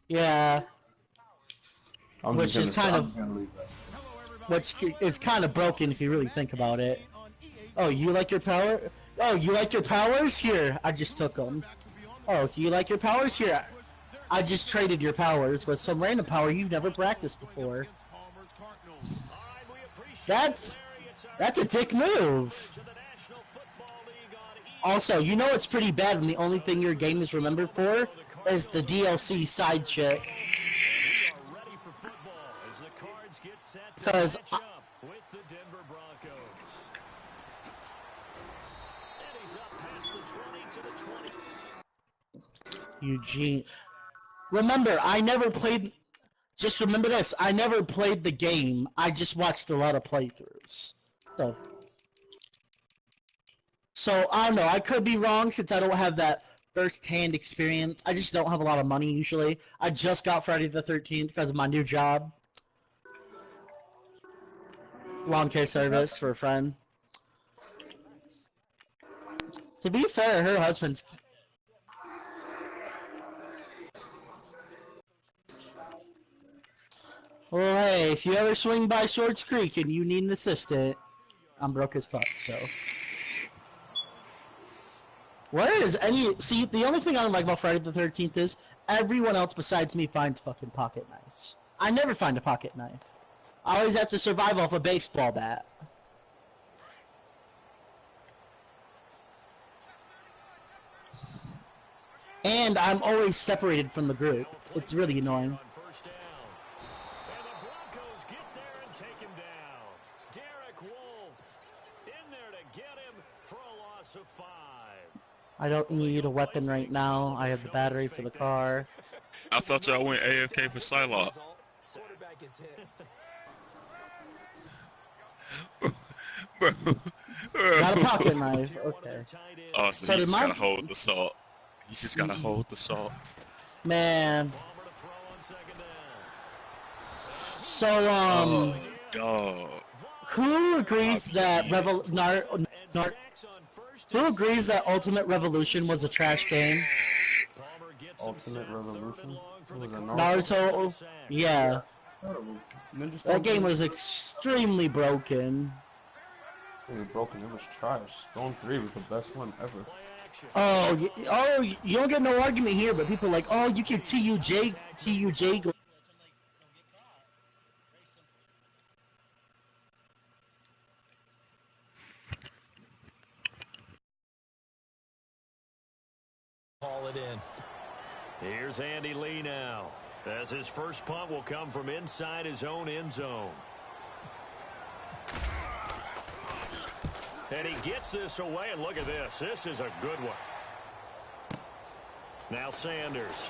Yeah, I'm just which is gonna kind I'm of just gonna leave that. which is kind of broken if you really think about it. Oh, you like your power? Oh, you like your powers? Here, I just took them. Oh, you like your powers? Here, I just traded your powers with some random power you've never practiced before. That's a dick move. Also, you know it's pretty bad when the only thing your game is remembered for is the DLC side shit. Because Eugene, remember, I never played. Just remember this: I never played the game. I just watched a lot of playthroughs. So I don't know. I could be wrong since I don't have that first-hand experience. I just don't have a lot of money usually. I just got Friday the 13th because of my new job. Lawn care service for a friend. To be fair, her husband's. Well, hey, if you ever swing by Swords Creek and you need an assistant, I'm broke as fuck, so. Where is any... See, the only thing I don't like about Friday the 13th is everyone else besides me finds fucking pocket knives. I never find a pocket knife. I always have to survive off a baseball bat. And I'm always separated from the group. It's really annoying. I don't need a weapon right now. I have the battery for the car. I thought y'all went AFK for Psylocke. Got a pocket knife. Okay. Oh, so he's just gotta hold the salt. He's just gotta hold the salt. Man. So, oh, dog. Who agrees that who agrees that Ultimate Revolution was a trash game? Ultimate Revolution? Naruto? Yeah. That game was extremely broken. It was broken, it was trash. Stone 3 was the best one ever. Oh, you don't get no argument here, but people are like, oh, you can TUJ. Haul it in. Here's Andy Lee now, as his first punt will come from inside his own end zone. And he gets this away, and look at this. This is a good one. Now Sanders.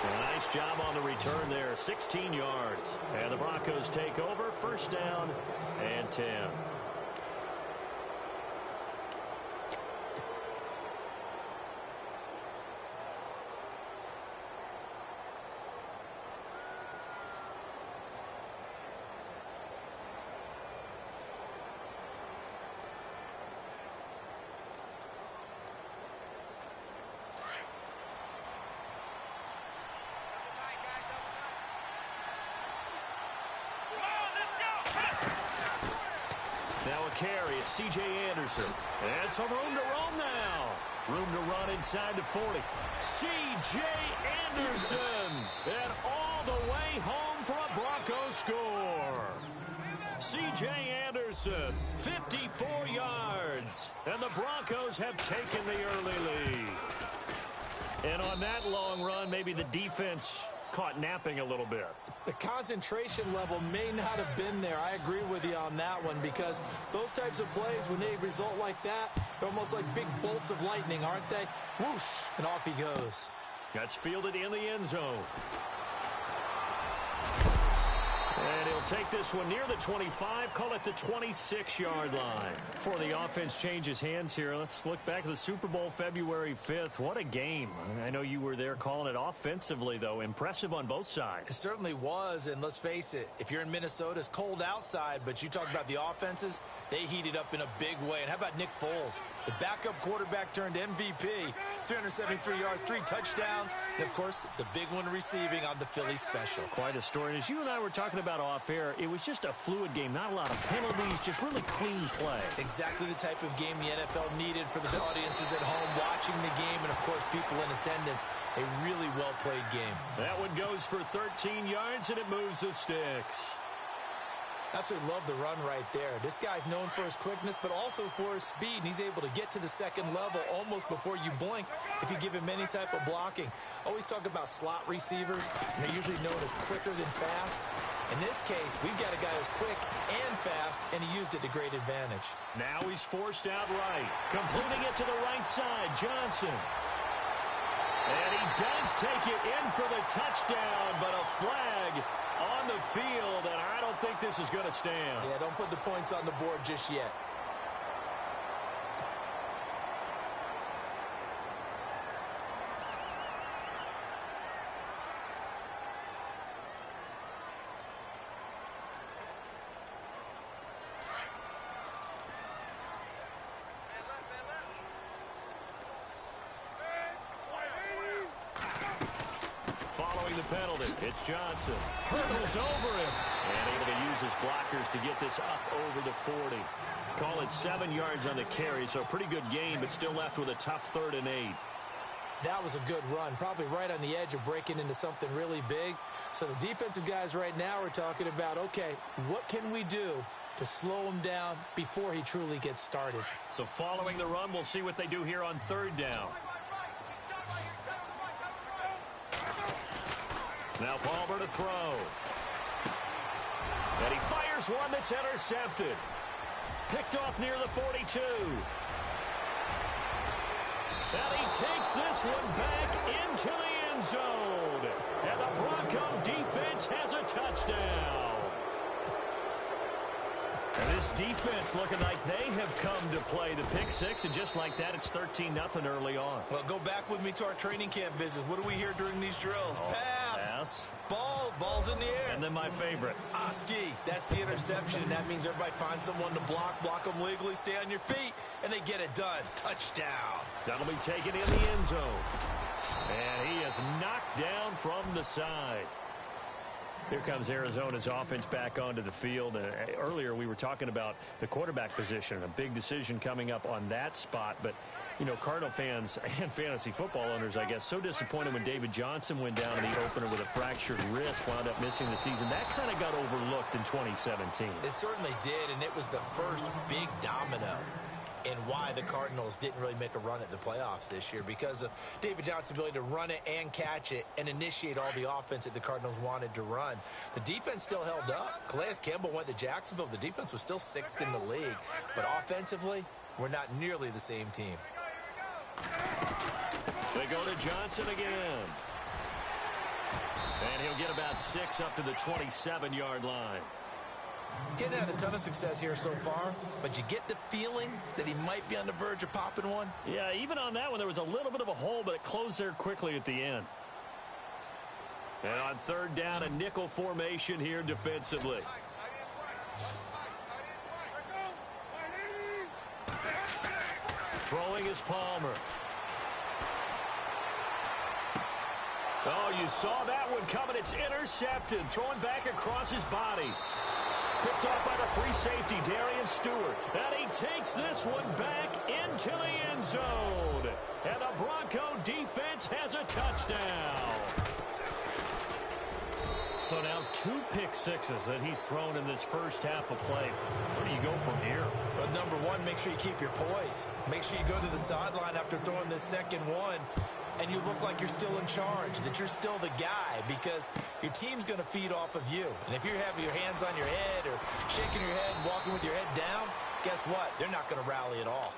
A nice job on the return there, 16 yards. And the Broncos take over, first down and 10. Carry, it's C.J. Anderson. And some room to run now. Room to run inside the 40. C.J. Anderson. And all the way home for a Broncos score. C.J. Anderson, 54 yards. And the Broncos have taken the early lead. And on that long run, maybe the defense caught napping a little bit. The concentration level may not have been there. I agree with you on that one, because those types of plays, when they result like that, they're almost like big bolts of lightning, aren't they? Whoosh, and off he goes. That's fielded in the end zone. And he'll take this one near the 25, call it the 26-yard line. Before the offense changes hands here, let's look back at the Super Bowl February 5th. What a game. I know you were there calling it offensively, though. Impressive on both sides. It certainly was, and let's face it, if you're in Minnesota, it's cold outside, but you talk about the offenses, they heated up in a big way. And how about Nick Foles, the backup quarterback turned MVP, 373 yards, 3 touchdowns, and, of course, the big one receiving on the Philly special. Quite a story. And as you and I were talking about off air, it was just a fluid game. Not a lot of penalties, just really clean play. Exactly the type of game the NFL needed for the audiences at home watching the game and, of course, people in attendance. A really well-played game. That one goes for 13 yards, and it moves the sticks. Absolutely love the run right there. This guy's known for his quickness, but also for his speed, and he's able to get to the second level almost before you blink if you give him any type of blocking. Always talk about slot receivers, and they're usually known as quicker than fast. In this case, we've got a guy who's quick and fast, and he used it to great advantage. Now he's forced out right, completing it to the right side, Johnson. And he does take it in for the touchdown, but a flag on the field, and I don't think this is going to stand. Yeah, don't put the points on the board just yet. The penalty. It's Johnson. Hurdles over him. And able to use his blockers to get this up over the 40. Call it 7 yards on the carry, so a pretty good game, but still left with a tough 3rd and 8. That was a good run, probably right on the edge of breaking into something really big. So the defensive guys right now are talking about, okay, what can we do to slow him down before he truly gets started? So following the run, we'll see what they do here on 3rd down. Now Palmer to throw. And he fires one that's intercepted. Picked off near the 42. And he takes this one back into the end zone. And the Bronco defense has a touchdown. And this defense looking like they have come to play the pick six, and just like that, it's 13-0 early on. Well, go back with me to our training camp visits. What do we hear during these drills? Pass. Ball's in the air. And then my favorite. Ski. That's the interception, and that means everybody finds someone to block them legally, stay on your feet, and they get it done. Touchdown. That'll be taken in the end zone. And he is knocked down from the side. Here comes Arizona's offense back onto the field. Earlier we were talking about the quarterback position, a big decision coming up on that spot. But, you know, Cardinal fans and fantasy football owners, I guess, so disappointed when David Johnson went down in the opener with a fractured wrist, wound up missing the season. That kind of got overlooked in 2017. It certainly did, and it was the first big domino and why the Cardinals didn't really make a run at the playoffs this year, because of David Johnson's ability to run it and catch it and initiate all the offense that the Cardinals wanted to run. The defense still held up. Calais Campbell went to Jacksonville. The defense was still 6th in the league. But offensively, we're not nearly the same team. They go to Johnson again. And he'll get about 6 up to the 27-yard line. Getting had a ton of success here so far, but you get the feeling that he might be on the verge of popping one. Yeah, even on that one, there was a little bit of a hole, but it closed there quickly at the end. And on 3rd down, a nickel formation here defensively. Throwing is Palmer. Oh, you saw that one coming. It's intercepted. Throwing back across his body. Picked off by the free safety, Darian Stewart. And he takes this one back into the end zone. And the Bronco defense has a touchdown. So now 2 pick sixes that he's thrown in this first half of play. Where do you go from here? Well, number one, make sure you keep your poise. Make sure you go to the sideline after throwing this second one, and you look like you're still in charge, that you're still the guy, because your team's going to feed off of you. And if you're having your hands on your head or shaking your head and walking with your head down, guess what? They're not going to rally at all.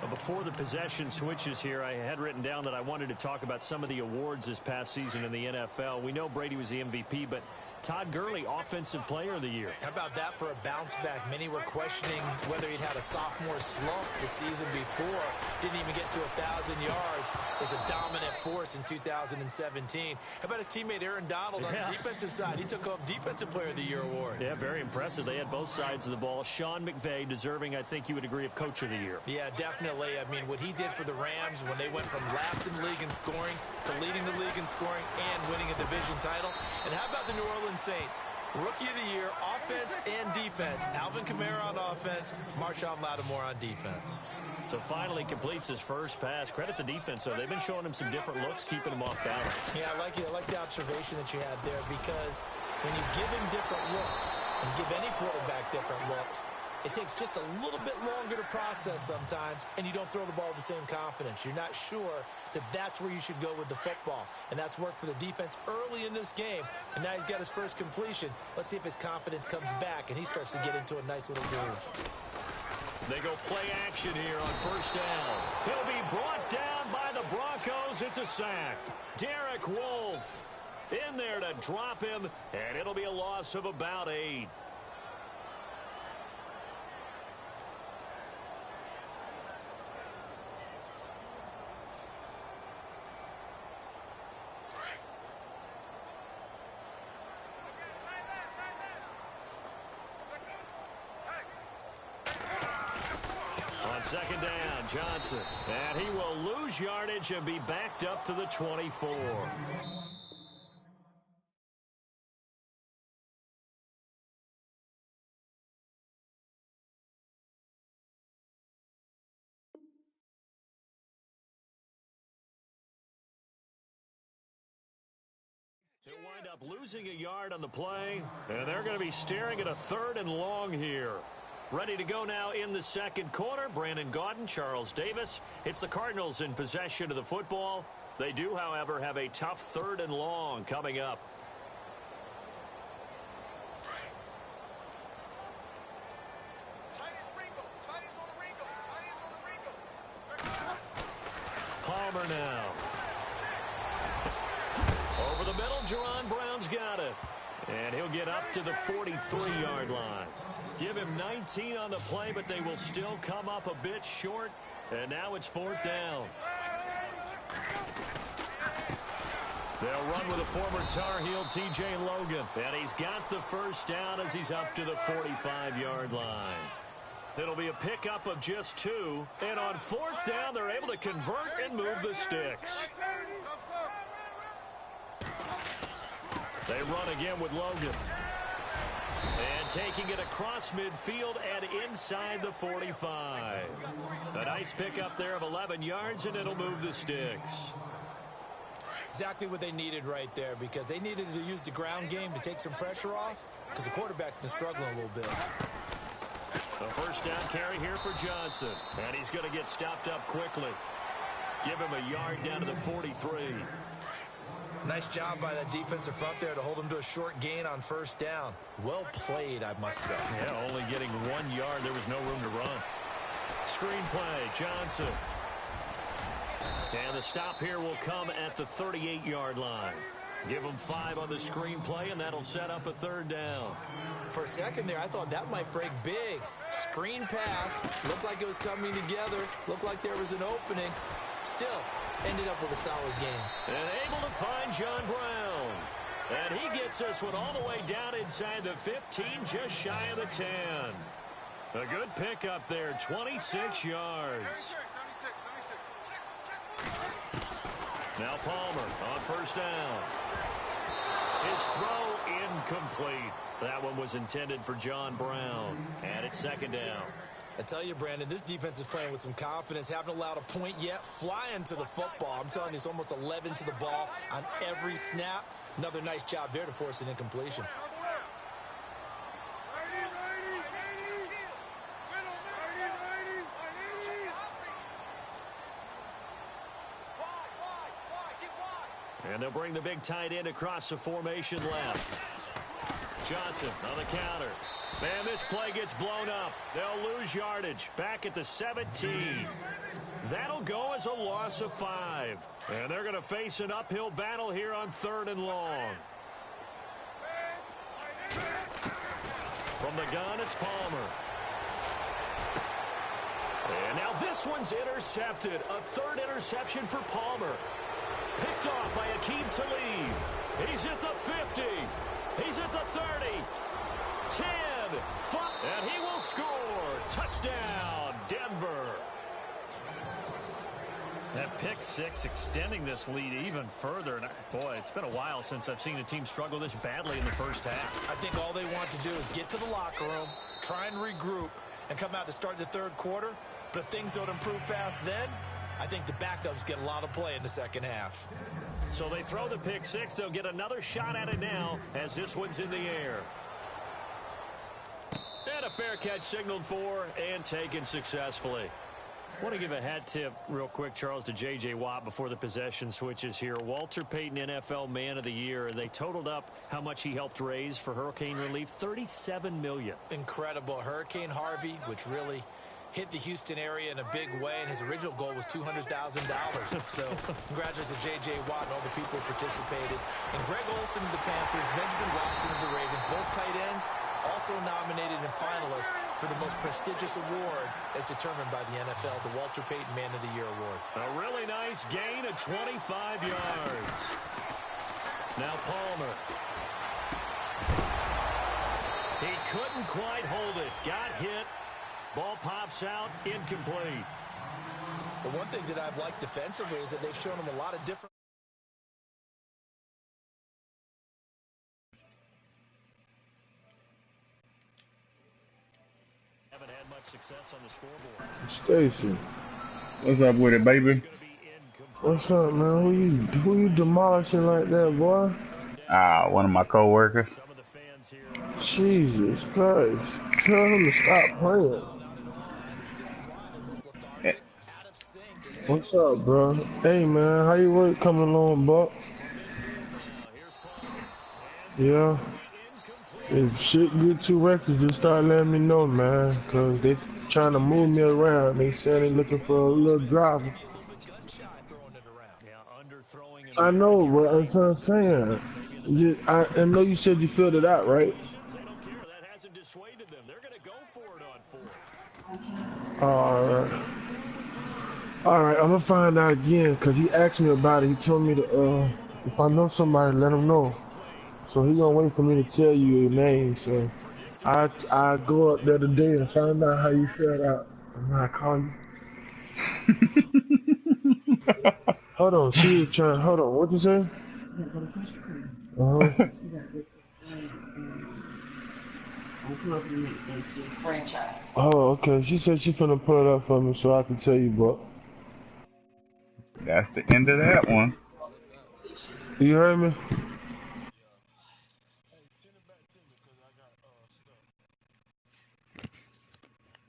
Before the possession switches here, I had written down that I wanted to talk about some of the awards this past season in the NFL. We know Brady was the MVP, but Todd Gurley, Offensive Player of the Year. How about that for a bounce back? Many were questioning whether he'd had a sophomore slump the season before. Didn't even get to 1,000 yards. Was a dominant force in 2017. How about his teammate Aaron Donald on the defensive side? He took home Defensive Player of the Year award. Yeah, very impressive. They had both sides of the ball. Sean McVay deserving, I think you would agree, of Coach of the Year. Yeah, definitely. I mean, what he did for the Rams when they went from last in the league in scoring to leading the league in scoring and winning a division title. And how about the New Orleans Saints? Rookie of the Year, offense and defense. Alvin Kamara on offense, Marshawn Lattimore on defense. So finally completes his first pass. Credit the defense, though. They've been showing him some different looks, keeping him off balance. Yeah, I like it. I like the observation that you had there, because when you give him different looks and give any quarterback different looks, it takes just a little bit longer to process sometimes, and you don't throw the ball with the same confidence. You're not sure that that's where you should go with the football, and that's worked for the defense early in this game, and now he's got his first completion. Let's see if his confidence comes back, and he starts to get into a nice little groove. They go play action here on first down. He'll be brought down by the Broncos. It's a sack. Derek Wolfe in there to drop him, and it'll be a loss of about 8. Second down, Johnson. And he will lose yardage and be backed up to the 24. He'll wind up losing a yard on the play, and they're going to be staring at a 3rd and long here. Ready to go now in the second quarter. Brandon Gaudin, Charles Davis. It's the Cardinals in possession of the football. They do, however, have a tough 3rd and long coming up. Palmer now. Over the middle, Jerron Brown's got it. And he'll get up to the 43-yard line. Give him 19 on the play, but they will still come up a bit short. And now it's 4th down. They'll run with a former Tar Heel, T.J. Logan. And he's got the first down as he's up to the 45-yard line. It'll be a pickup of just 2. And on 4th down, they're able to convert and move the sticks. They run again with Logan. And taking it across midfield and inside the 45. A nice pickup there of 11 yards, and it'll move the sticks. Exactly what they needed right there, because they needed to use the ground game to take some pressure off, because the quarterback's been struggling a little bit. A first down carry here for Johnson. And he's going to get stopped up quickly. Give him a yard down to the 43. Nice job by that defensive front there to hold him to a short gain on first down. Well played, I must say. Yeah, only getting 1 yard. There was no room to run. Screen play, Johnson. And the stop here will come at the 38-yard line. Give him 5 on the screen play, and that'll set up a 3rd down. For a second there, I thought that might break big. Screen pass. Looked like it was coming together. Looked like there was an opening. Still, ended up with a solid game. And able to find John Brown. And he gets us one all the way down inside the 15, just shy of the 10. A good pickup there, 26 yards. Now Palmer on first down. His throw incomplete. That one was intended for John Brown. And it's 2nd down. I tell you, Brandon, this defense is playing with some confidence. Haven't allowed a point yet. Flying to the football. I'm telling you, it's almost 11 to the ball on every snap. Another nice job there to force an incompletion. And they'll bring the big tight end across the formation left. Johnson on the counter. And this play gets blown up. They'll lose yardage back at the 17. That'll go as a loss of 5. And they're going to face an uphill battle here on 3rd and long. From the gun, it's Palmer. And now this one's intercepted. A third interception for Palmer. Picked off by Akeem Talib. He's at the 50. He's at the 30. 10. 5. And he will score. Touchdown, Denver. That pick six extending this lead even further. And boy, it's been a while since I've seen a team struggle this badly in the first half. I think all they want to do is get to the locker room, try and regroup, and come out to start the third quarter. But if things don't improve fast then, I think the backups get a lot of play in the second half. So they throw the pick six. They'll get another shot at it now as this one's in the air. And a fair catch signaled for and taken successfully. I want to give a hat tip real quick, Charles, to J.J. Watt before the possession switches here. Walter Payton, NFL Man of the Year. They totaled up how much he helped raise for hurricane relief, $37 million. Incredible. Hurricane Harvey, which really hit the Houston area in a big way, and his original goal was $200,000. So congratulations to J.J. Watt and all the people who participated. And Greg Olsen of the Panthers, Benjamin Watson of the Ravens, both tight ends, also nominated and finalists for the most prestigious award as determined by the NFL, the Walter Payton Man of the Year Award. A really nice gain of 25 yards. Now Palmer. He couldn't quite hold it. Got hit. Ball pops out. Incomplete. The one thing that I've liked defensively is that they've shown him a lot of different... Success on the scoreboard. Stacy, what's up with it, baby? What's up, man? Who you demolishing like that, boy? One of my co-workers. Jesus Christ! Tell him to stop playing. Yeah. What's up, bro? Hey, man, how you work coming along, Buck? Yeah. If shit get too reckless, just start letting me know, man. Cause they trying to move me around. They saying they looking for a little driver. I know, but that's what I'm saying. I know you said you filled it out, right? Alright. Alright, I'm gonna find out again, cause he asked me about it. He told me to, if I know somebody, let him know. So he gonna wait for me to tell you your name. So I go up there today and find out how you filled out. And I call you. Hold on, she was trying. Hold on, what you say? Oh, okay. She said she finna pull it up for me so I can tell you, but That's the end of that one. you heard me?